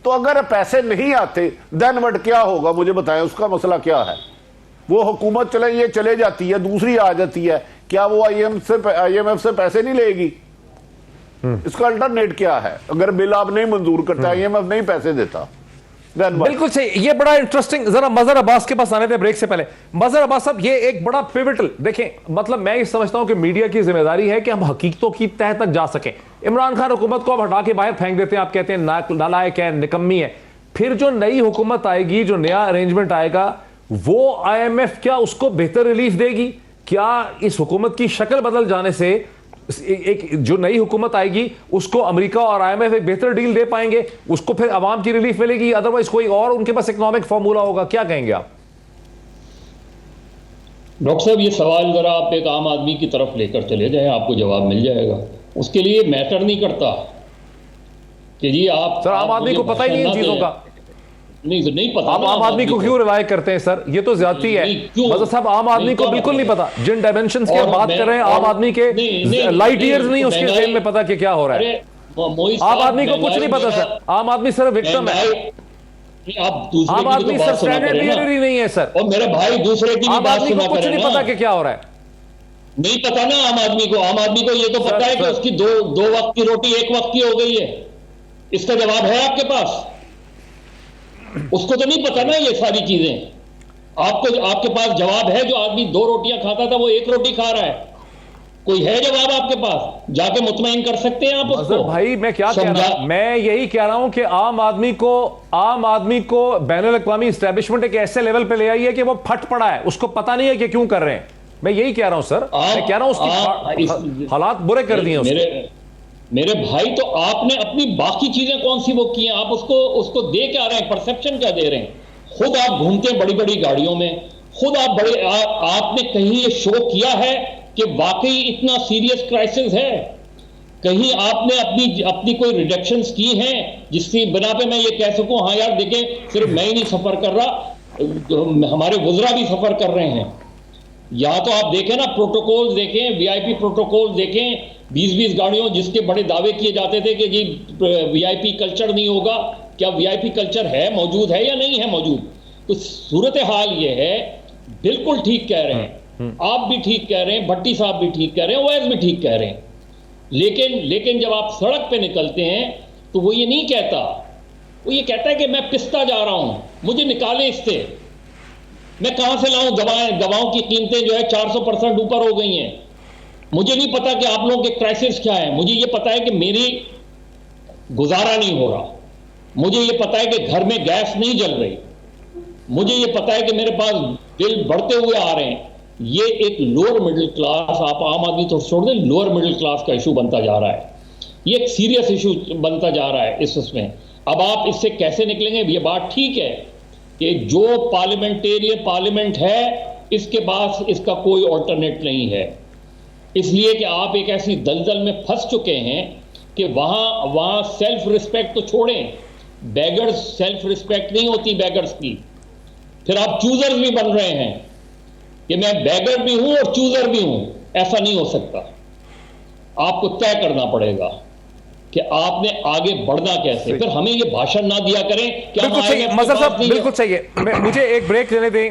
तो अगर पैसे नहीं आते देन व्हाट क्या होगा, मुझे बताएं, उसका मसला क्या है? वो हुकूमत चले जाती है, दूसरी आ जाती है, क्या वो IMF से पैसे नहीं लेगी? इसका अल्टरनेट क्या है? अगर बिल आप नहीं मंजूर करता, IMF नहीं पैसे देता। बिल्कुल सही। ये बड़ा इंटरेस्टिंग। जरा मजहर अब्बास के पास आने थे ब्रेक से पहले। मजहर अब्बास साहब, ये एक बड़ा पिवटल, देखें, मतलब मैं ये समझता हूं कि मीडिया की जिम्मेदारी है कि हम हकीकतों की तह तक जा सकें। इमरान खान हुकूमत को आप हटा के बाहर फेंक देते हैं, आप कहते हैं नालायक है, निकम्मी है। फिर जो नई हुकूमत आएगी, जो नया अरेंजमेंट आएगा, वो IMF क्या उसको बेहतर रिलीफ देगी? क्या इस हुकूमत की शक्ल बदल जाने से एक जो नई हुकूमत आएगी उसको अमेरिका और IMF एक बेहतर डील दे पाएंगे? उसको फिर अवाम की रिलीफ मिलेगी, अदरवाइज कोई और उनके पास इकोनॉमिक फॉर्मूला होगा? क्या कहेंगे आप? डॉक्टर साहब, ये सवाल जरा आप एक आम आदमी की तरफ लेकर चले जाएं, आपको जवाब मिल जाएगा। उसके लिए मैटर नहीं करता कि जी आप सर, आम आदमी को पता ही नहीं इन चीजों का। नहीं पता। आप आम आदमी को क्यों रिवाय करते हैं सर? ये तो ज्यादती है। मतलब साहब, आम आदमी को बिल्कुल नहीं पता जिन डायमेंशंस की आप बात कर रहे हैं, आम आदमी के लाइट ईयर्स नहीं उसके जेल में पता कि क्या हो रहा है। आम आदमी को कुछ नहीं पता सर। आम आदमी सिर्फ विक्टिम है। आम आदमी सर स्टैंडर्ड बिहेवियर ही नहीं है सर। और मेरे भाई दूसरे की आम आदमी को कुछ नहीं पता कि क्या हो रहा है। नहीं पता ना आम आदमी को। आम आदमी को ये तो पता है कि उसकी दो वक्त की रोटी एक वक्त की हो गई है। इसका जवाब है आपके पास? उसको तो नहीं पता ना ये सारी चीजें। आपके पास जवाब है? जो आदमी 2 रोटियां खाता था वो 1 रोटी खा रहा है। कोई है जवाब आपके पास? जाके मुतमईन कर सकते हैं आप उसको? भाई मैं क्या कह रहा हूं, मैं यही कह रहा हूं कि आम आदमी को बैनुल अक़वामी एस्टेब्लिशमेंट एक ऐसे लेवल पे ले आई है कि वो फट पड़ा है, उसको पता नहीं है कि क्यों कर रहे हैं। मैं यही कह रहा हूं सर। मैं कह रहा हूं उसकी हालात बुरे कर दिए उसने। मेरे भाई, तो आपने अपनी बाकी चीजें कौन सी वो की हैं? आप उसको दे क्या रहे हैं? परसेप्शन क्या दे रहे हैं? खुद आप घूमते हैं बड़ी बड़ी गाड़ियों में, खुद आप आपने कहीं ये शो किया है कि वाकई इतना सीरियस क्राइसिस है? कहीं आपने अपनी कोई रिडक्शंस की हैं जिसकी बिना पे मैं ये कह सकूं हाँ यार देखें, सिर्फ मैं ही नहीं सफर कर रहा, हमारे वुज़रा भी सफर कर रहे हैं। या तो आप देखें ना, प्रोटोकॉल देखें, VIP प्रोटोकॉल देखें। 20-20 गाड़ियों जिसके बड़े दावे किए जाते थे कि जी VIP कल्चर नहीं होगा, क्या VIP कल्चर है, मौजूद है या नहीं है मौजूद? तो सूरत हाल ये है, बिल्कुल ठीक कह रहे हैं आप भी ठीक कह रहे हैं, भट्टी साहब भी ठीक कह रहे हैं, ओवैस भी ठीक कह रहे हैं। लेकिन जब आप सड़क पे निकलते हैं तो वो ये नहीं कहता, वो ये कहता है कि मैं पिसता जा रहा हूं, मुझे निकाले इससे, मैं कहां से लाऊं दवाओं की कीमतें जो है 400% ऊपर हो गई हैं। मुझे नहीं पता कि आप लोगों के क्राइसिस क्या है। मुझे ये पता है कि मेरी गुजारा नहीं हो रहा, मुझे ये पता है कि घर में गैस नहीं जल रही, मुझे ये पता है कि मेरे पास बिल बढ़ते हुए आ रहे हैं। ये एक लोअर मिडिल क्लास, आप आम आदमी तो छोड़ दें, लोअर मिडिल क्लास का इशू बनता जा रहा है। ये एक सीरियस इशू बनता जा रहा है इसमें। अब आप इससे कैसे निकलेंगे? ये बात ठीक है कि जो पार्लियामेंट है इसके पास इसका कोई ऑल्टरनेट नहीं है, इसलिए कि आप एक ऐसी दलदल में फंस चुके हैं कि वहां सेल्फ रिस्पेक्ट तो छोड़ें, बैगर्स सेल्फ रिस्पेक्ट नहीं होती बैगर्स की, फिर आप चूजर्स भी बन रहे हैं कि मैं बैगर भी हूं और चूजर भी हूं। ऐसा नहीं हो सकता, आपको तय करना पड़ेगा कि आपने आगे बढ़ना कैसे। फिर हमें ये भाषण ना दिया करें कि हम बिल्कुल सही, IMF के मजहर पास साहब नहीं बिल्कुल सही है। मुझे एक ब्रेक लेने दें,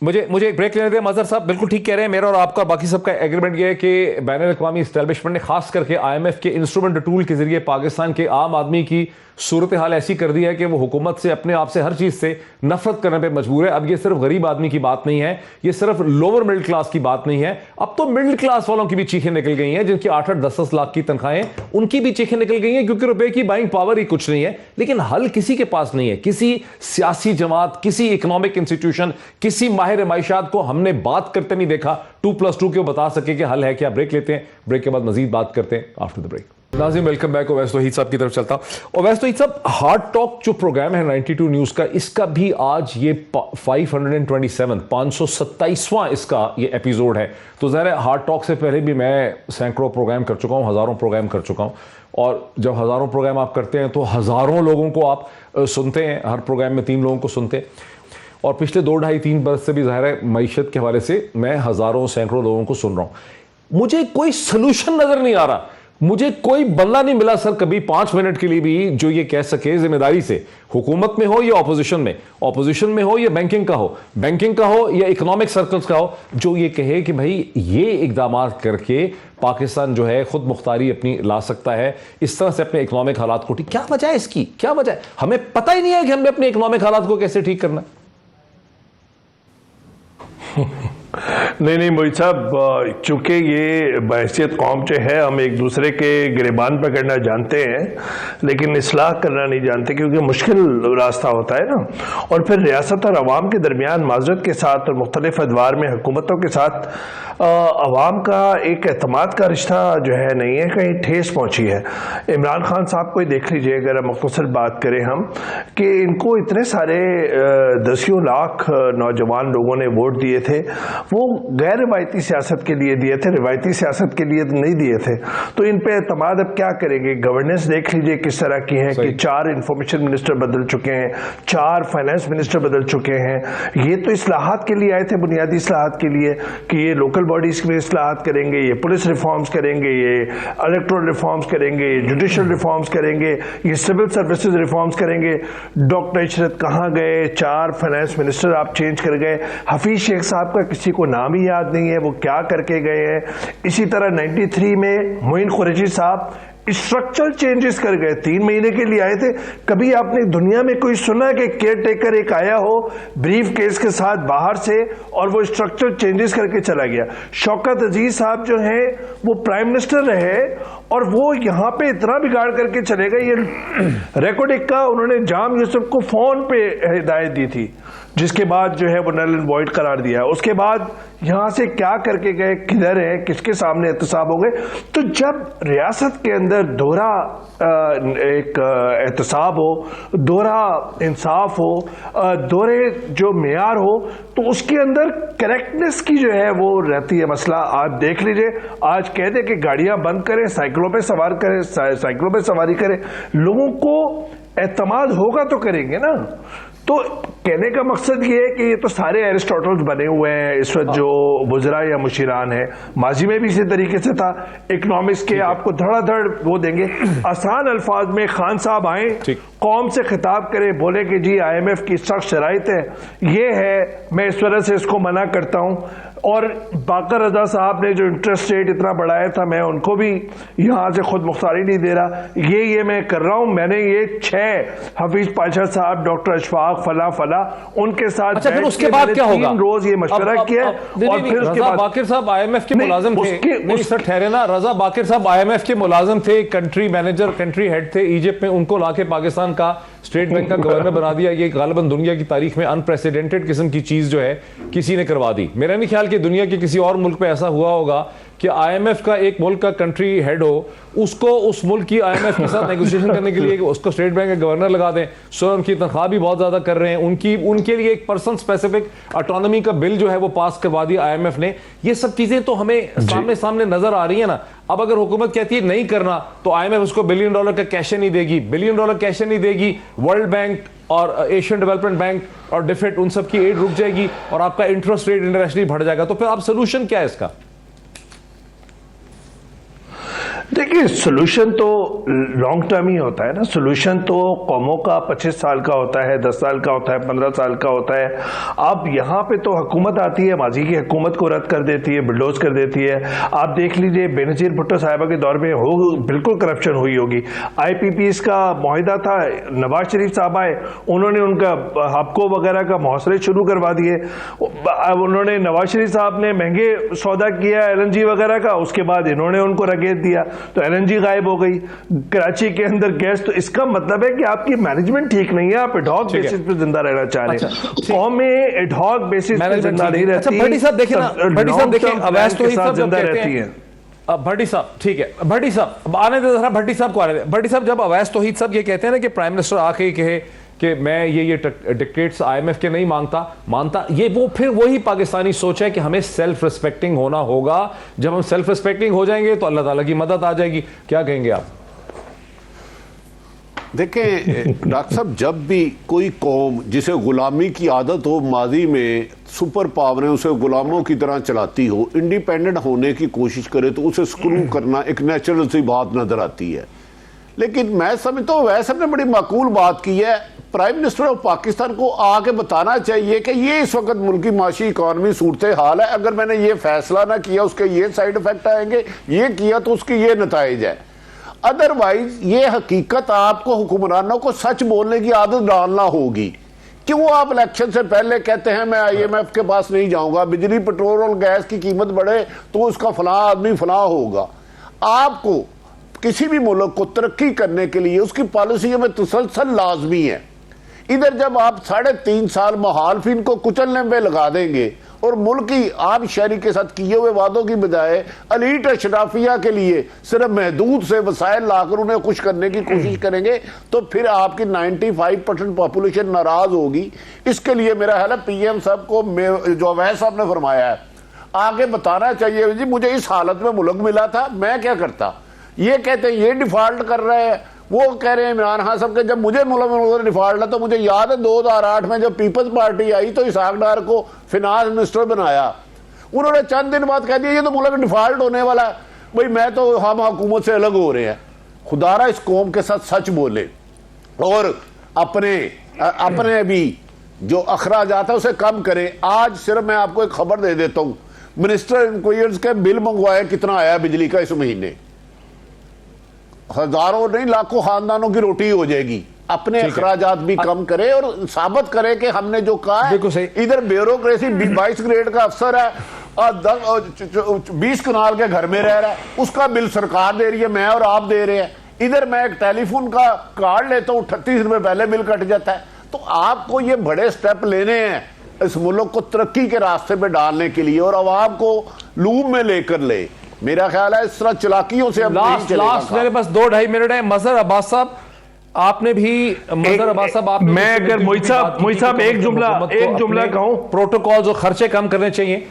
मुझे एक ब्रेक लेने दें। मजहर साहब बिल्कुल ठीक कह रहे हैं। मेरा और आपका बाकी सबका एग्रीमेंट यह है कि बैनुल अक़वामी एस्टेब्लिशमेंट ने खास करके IMF के इंस्ट्रूमेंट टूल के जरिए पाकिस्तान के आम आदमी की सूरत हाल ऐसी कर दी है कि वो हुकूमत से, अपने आप से, हर चीज से नफरत करने पे मजबूर है। अब ये सिर्फ गरीब आदमी की बात नहीं है, ये सिर्फ लोअर मिडिल क्लास की बात नहीं है, अब तो मिडिल क्लास वालों की भी चीखें निकल गई हैं, जिनकी 8-8, 10-10 लाख की तनख्वाहें, उनकी भी चीखें निकल गई हैं, क्योंकि रुपए की बाइंग पावर ही कुछ नहीं है। लेकिन हल किसी के पास नहीं है। किसी सियासी जमात, किसी इकोनॉमिक इंस्टीट्यूशन, किसी माहिर माइशात को हमने बात करते नहीं देखा 2+2 के बता सके कि हल है क्या। ब्रेक लेते हैं, ब्रेक के बाद मजीद बात करते हैं आफ्टर द ब्रेक। नाज़रीन वेलकम बैक। ओवैस तौहीद साहब की तरफ चलता हूं। ओवैस तौहीद साहब, हार्ड टॉक जो प्रोग्राम है 92 न्यूज़ का, इसका भी आज ये 527वां इसका ये एपिसोड है। तो ज़ाहिर है हार्ड टॉक से पहले भी मैं सैकड़ों प्रोग्राम कर चुका हूं, हज़ारों प्रोग्राम कर चुका हूं। और जब हज़ारों प्रोग्राम आप करते हैं तो हज़ारों लोगों को आप सुनते हैं। हर प्रोग्राम में 3 लोगों को सुनते हैं। और पिछले 2-2.5-3 बरस से भी ज़ाहिर है मईशत के हवाले से मैं हज़ारों सैकड़ों लोगों को सुन रहा हूं। मुझे कोई सोल्यूशन नज़र नहीं आ रहा। मुझे कोई बंदा नहीं मिला सर कभी 5 मिनट के लिए भी जो ये कह सके जिम्मेदारी से, हुकूमत में हो या ऑपोजिशन में हो या बैंकिंग का हो या इकोनॉमिक सर्कल्स का हो, जो ये कहे कि भाई ये इकदाम करके पाकिस्तान जो है खुद मुख्तारी अपनी ला सकता है, इस तरह से अपने इकोनॉमिक हालात को ठीक। क्या वजह है इसकी? क्या वजह है? हमें पता ही नहीं है कि हमने अपने इकोनॉमिक हालात को कैसे ठीक करना है। नहीं मोहित साहब, चूंकि ये बहसियत कौम जो है हम एक दूसरे के गिरेबान पकड़ना जानते हैं, लेकिन इस्लाह करना नहीं जानते, क्योंकि मुश्किल रास्ता होता है ना। और फिर रियासत और अवाम के दरमियान माजरत के साथ और मुख्तलिफ अदवार में हुकूमतों के साथ अवाम का एक एतमाद का रिश्ता जो है नहीं है, कहीं ठेस पहुंची है। इमरान खान साहब को देख लीजिए, अगर मुख्तसर बात करें हम, कि इनको इतने सारे 10 लाख नौजवान लोगों ने वोट दिए थे, वो गैर रिवायती सियासत के लिए दिए थे, रिवायती सियासत के लिए नहीं दिए थे। तो इन पे एतमाद अब क्या करेंगे? गवर्नेंस देख लीजिए किस तरह की है कि 4 इंफॉर्मेशन मिनिस्टर बदल चुके हैं, 4 फाइनेंस मिनिस्टर बदल चुके हैं। ये तो इस्लाहात के लिए आए थे, बुनियादी इस्लाहात के लिए, कि ये लोकल बॉडीज में इस्लाहात करेंगे, ये पुलिस रिफॉर्म्स करेंगे, ये इलेक्टोरल रिफॉर्म्स करेंगे, ये जुडिशल रिफॉर्म्स करेंगे, ये सिविल सर्विसेज रिफॉर्म्स करेंगे। डॉक्टर इशरत कहाँ गए? 4 फाइनेंस मिनिस्टर आप चेंज कर गए। हफीज शेख साहब का किसी को नाम ही याद नहीं है, वो क्या करके गए हैं। इसी तरह 93 में मोइन कुरैशी साहब स्ट्रक्चरल चेंजेस कर गए, 3 महीने के लिए आए थे। कभी आपने दुनिया में कोई सुना कि केयर टेकर एक आया हो ब्रीफ केस के साथ बाहर से और वो स्ट्रक्चरल चेंजेस करके चला गया? शौकत अजीज साहब जो हैं वो प्राइम मिनिस्टर रहे और वो यहां पे इतना बिगाड़ करके चले गए। ये रेकॉर्डिक का उन्होंने जाम यूसुफ को फोन पे हिदायत दी थी, जिसके बाद जो है वो नल एंड वॉइड करार दिया। उसके बाद यहां से क्या करके गए, किधर है, किसके सामने एहतसाब हो गए? तो जब रियासत के अंदर दोहरा एक एहतसाब हो, दोहरा इंसाफ हो, दोहरे जो मेयार हो, तो उसके अंदर करेक्टनेस की जो है वो रहती है मसला। आप देख लीजिए, आज कह दे कि गाड़ियां बंद करें, साइकिलों पे सवार करें, साइकिलों पे सवारी करें, लोगों को एतमाद होगा तो करेंगे ना। तो कहने का मकसद ये है कि ये तो सारे एरिस्टोटल्स बने हुए हैं इस वक्त जो वुज़रा या मुशीरान है, माजी में भी इसी तरीके से था। इकोनॉमिक्स के आपको धड़ाधड़ वो देंगे, आसान अल्फाज में खान साहब आए, कौम से खिताब करें, बोले कि जी IMF की सख्त शराइत है, ये है, मैं इस वजह से इसको मना करता हूं। और बाकर रजा साहब ने जो इंटरेस्ट रेट इतना बढ़ाया था, मैं उनको भी यहां से खुद मुख्तारी नहीं दे रहा, ये मैं कर रहा हूं। मैंने ये 6 हफीज पाशा साहब, डॉक्टर अशफाक, फला उनके साथ, अच्छा, फिर उसके बाद क्या होगा? 3 रोज ये मशवरा किया और फिर उसके बाद बाकिर साहब IMF के मुलाजिम थे। नहीं सर, ठहरे ना, रजा बाकिर साहब IMF के मुलाजिम थे, कंट्री मैनेजर, कंट्री हेड थे इजिप्ट में, उनको लाके पाकिस्तान का स्टेट बैंक का गवर्नर बना दिया। ये गालिबन दुनिया की तारीख में अनप्रेसिडेंटेड किस्म की चीज जो है किसी ने करवा दी। मेरा नहीं ख्याल कि दुनिया के किसी और मुल्क पे ऐसा हुआ होगा कि IMF का एक मुल्क का कंट्री हेड हो, उसको उस मुल्क की IMF के साथ नेगोशिएशन करने के लिए उसको स्टेट बैंक का गवर्नर लगा दें। सो उनकी तनख्वाह भी बहुत ज्यादा कर रहे हैं, उनके लिए एक पर्सन स्पेसिफिक ऑटोनॉमी का बिल जो है वो पास करवा दिया IMF ने। ये सब चीजें तो हमें सामने नजर आ रही है ना। अब अगर हुकूमत कहती है नहीं करना तो IMF उसको $1 बिलियन का कैश नहीं देगी, $1 बिलियन कैश नहीं देगी। वर्ल्ड बैंक और एशियन डेवलपमेंट बैंक और डिफेट उन सब की एड रुक जाएगी और आपका इंटरेस्ट रेट इंटरनेशनली बढ़ जाएगा। तो फिर आप सोल्यूशन क्या है इसका? देखिए, सोल्यूशन तो लॉन्ग टर्म ही होता है ना। सोल्यूशन तो कौमों का 25 साल का होता है, 10 साल का होता है, 15 साल का होता है। अब यहाँ पे तो हुकूमत आती है, माजी की हुकूमत को रद्द कर देती है, बुलडोज कर देती है। आप देख लीजिए बेनजीर भुट्टो साहिबा के दौर में बिल्कुल करप्शन हुई होगी। IPPs का मुआहिदा था, नवाज शरीफ साहब आए, उन्होंने उनका हबको वगैरह का मुहासरे शुरू करवा दिए। उन्होंने नवाज शरीफ साहब ने महंगे सौदा किया LNG वगैरह का, उसके बाद इन्होंने उनको रगेत दिया तो LNG गायब हो गई। कराची के अंदर गैस, तो इसका मतलब है कि आपकी मैनेजमेंट ठीक नहीं है। आप एडहॉक बेसिस पे जिंदा रहना चाह रहे हैं। कौमें एडहॉक बेसिस पे जिंदा नहीं रहती। भट्टी साहब देखिए ना, भट्टी साहब देखिए, अवैध तो ही सब जिंदा रहती है। भट्टी साहब ठीक है, भट्टी साहब आने दे जरा, भट्टी साहब को आने दे। भट्टी साहब जब अवैध तौहीद साहब ये कहते हैं ना कि प्राइम मिनिस्टर आके ही कहे कि मैं ये डिक्टेट्स IMF के नहीं मानता, ये वो फिर वही पाकिस्तानी सोच है कि हमें सेल्फ रिस्पेक्टिंग होना होगा। जब हम सेल्फ रिस्पेक्टिंग हो जाएंगे तो अल्लाह ताला की मदद आ जाएगी। क्या कहेंगे आप? देखें डॉक्टर साहब, जब भी कोई कौम जिसे गुलामी की आदत हो, माजी में सुपर पावरें उसे गुलामों की तरह चलाती हो, इंडिपेंडेंट होने की कोशिश करे तो उसे स्क्रू करना एक नेचुरल सी बात नजर आती है। लेकिन मैं समझता हूँ वैसे ने बड़ी माकूल बात की है। प्राइम मिनिस्टर ऑफ पाकिस्तान को आके बताना चाहिए कि ये इस वक्त मुल्क की माशी इकॉनमी सूरत हाल है, अगर मैंने ये फैसला ना किया उसके ये साइड इफेक्ट आएंगे, ये किया तो उसके ये नताइज है। अदरवाइज ये हकीकत आपको हुक्मरानों को सच बोलने की आदत डालना होगी। क्यों आप इलेक्शन से पहले कहते हैं मैं IMF के पास नहीं जाऊंगा, बिजली पेट्रोल और गैस की कीमत बढ़े तो उसका फलां आदमी फलां होगा। आपको किसी भी मुल्क को तरक्की करने के लिए उसकी पॉलिसियों में तसलसल लाजमी है। इधर जब आप 3.5 साल मुखालिफिन को कुचलने में लगा देंगे और मुल्क की आम शहरी के साथ किए हुए वादों की बजाय अलीट अशराफिया के लिए सिर्फ महदूद से वसाइल लाकर उन्हें खुश करने की कोशिश करेंगे तो फिर आपकी 95% पॉपुलेशन नाराज होगी। इसके लिए मेरा ख्याल है PM साहब को जो अवैध साहब ने फरमाया है आगे बताना चाहिए, जी मुझे इस हालत में मुल्क मिला था, मैं क्या करता। ये कहते हैं ये डिफॉल्ट कर रहे हैं, वो कह रहे हैं इमरान खान साहब के जब मुझे मुल्क डिफॉल्ट है तो मुझे याद है 2008 में जब पीपल्स पार्टी आई तो इसहाक डार को फिनांस मिनिस्टर बनाया। उन्होंने चंद दिन बाद कह दिया ये तो मुल्क डिफॉल्ट होने वाला है। भाई मैं तो हम हुकूमत से अलग हो रहे हैं। खुदारा इस कौम के साथ सच बोले और अपने भी जो अखराजात है उसे कम करें। आज सिर्फ मैं आपको एक खबर दे देता हूं, मिनिस्टर इंक्वायर्स के बिल मंगवाए कितना आया बिजली का इस महीने, हजारों नहीं लाखों खानदानों की रोटी हो जाएगी। अपने अखराजात भी कम करे और साबित करे कि हमने जो कहा है। इधर ब्यूरोक्रेसी 22 ग्रेड का अफसर है और 20 कनाल के घर में रह रहा है, उसका बिल सरकार दे रही है, मैं और आप दे रहे हैं। इधर मैं एक टेलीफोन का कार्ड लेता हूं 38 रुपए पहले बिल कट जाता है। तो आपको ये बड़े स्टेप लेने हैं इस मुल्क को तरक्की के रास्ते पे डालने के लिए और अवाम को लूप में लेकर ले। मेरा ख्याल है इस तरह चलाकियों से लास्ट मेरे पास 2-2.5 मिनट है। मजहर अब्बास साहब आपने भी मैं अगर मोहित साहब एक जुमला कहूं, प्रोटोकॉल्स और खर्चे कम करने चाहिए।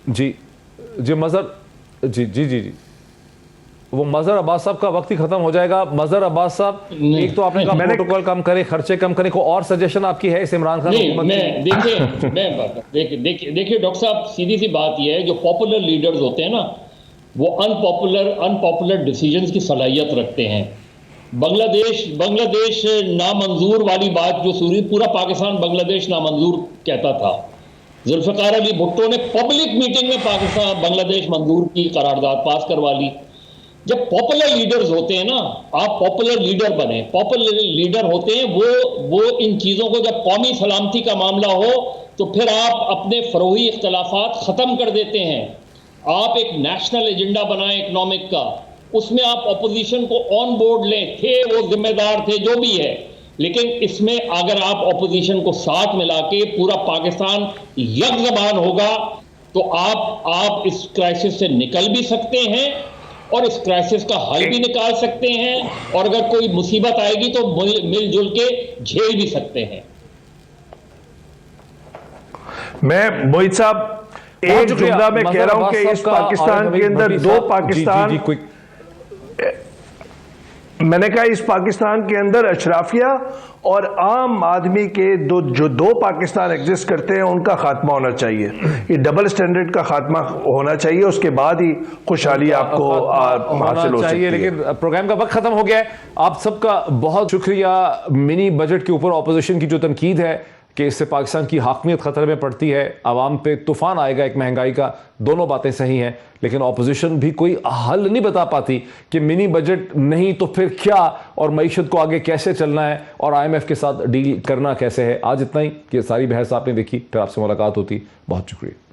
जी मजहर जी वो मजहर अब्बास साहब का वक्त ही खत्म हो जाएगा। मजहर अब्बास साहब एक तो आपने कहा प्रोटोकॉल कम करे, खर्चे कम करे, को और सजेशन आपकी है इस इमरान खान हुकूमत? देखिए डॉक्टर साहब, सीधी सी बात यह है जो पॉपुलर लीडर्स होते हैं ना वो अनपॉपुलर डिसीजंस की सलाहियत रखते हैं। बांग्लादेश नामंजूर वाली बात जो पूरा पाकिस्तान बांग्लादेश नामंजूर कहता था, जुल्फिकार अली भुट्टो ने पब्लिक मीटिंग में पाकिस्तान बांग्लादेश मंजूर की करारदाद पास करवा ली। जब पॉपुलर लीडर्स होते हैं ना, आप पॉपुलर लीडर बने, पॉपुलर लीडर होते हैं वो इन चीजों को, जब कौमी सलामती का मामला हो तो फिर आप अपने फरोही इख्तलाफात खत्म कर देते हैं। आप एक नेशनल एजेंडा बनाएं इकोनॉमिक का, उसमें आप ऑपोजिशन को ऑन बोर्ड लें, थे वो जिम्मेदार थे जो भी है, लेकिन इसमें अगर आप ऑपोजिशन को साथ मिला के पूरा पाकिस्तान एक ज़बान होगा तो आप इस क्राइसिस से निकल भी सकते हैं और इस क्राइसिस का हल भी निकाल सकते हैं, और अगर कोई मुसीबत आएगी तो मिलजुल के झेल भी सकते हैं। मैं मोहित साहब एक जुमला में कह रहा हूं कि इस पाकिस्तान के अंदर दो पाकिस्तान, जी, क्विक। मैंने कहा इस पाकिस्तान के अंदर अशराफिया और आम आदमी के जो दो पाकिस्तान एग्जिस्ट करते हैं उनका खात्मा होना चाहिए। ये डबल स्टैंडर्ड का खात्मा होना चाहिए, उसके बाद ही खुशहाली आपको हासिल हो सकती है। लेकिन प्रोग्राम का वक्त खत्म हो गया है। आप सबका बहुत शुक्रिया। मिनी बजट के ऊपर ऑपोजिशन की जो तनकीद है कि इससे पाकिस्तान की हाकमियत खतरे में पड़ती है, आवाम पे तूफान आएगा एक महंगाई का, दोनों बातें सही हैं, लेकिन ऑपोजिशन भी कोई हल नहीं बता पाती कि मिनी बजट नहीं तो फिर क्या, और मईशत को आगे कैसे चलना है और IMF के साथ डील करना कैसे है। आज इतना ही कि सारी बहस आपने देखी, फिर आपसे मुलाकात होती। बहुत शुक्रिया।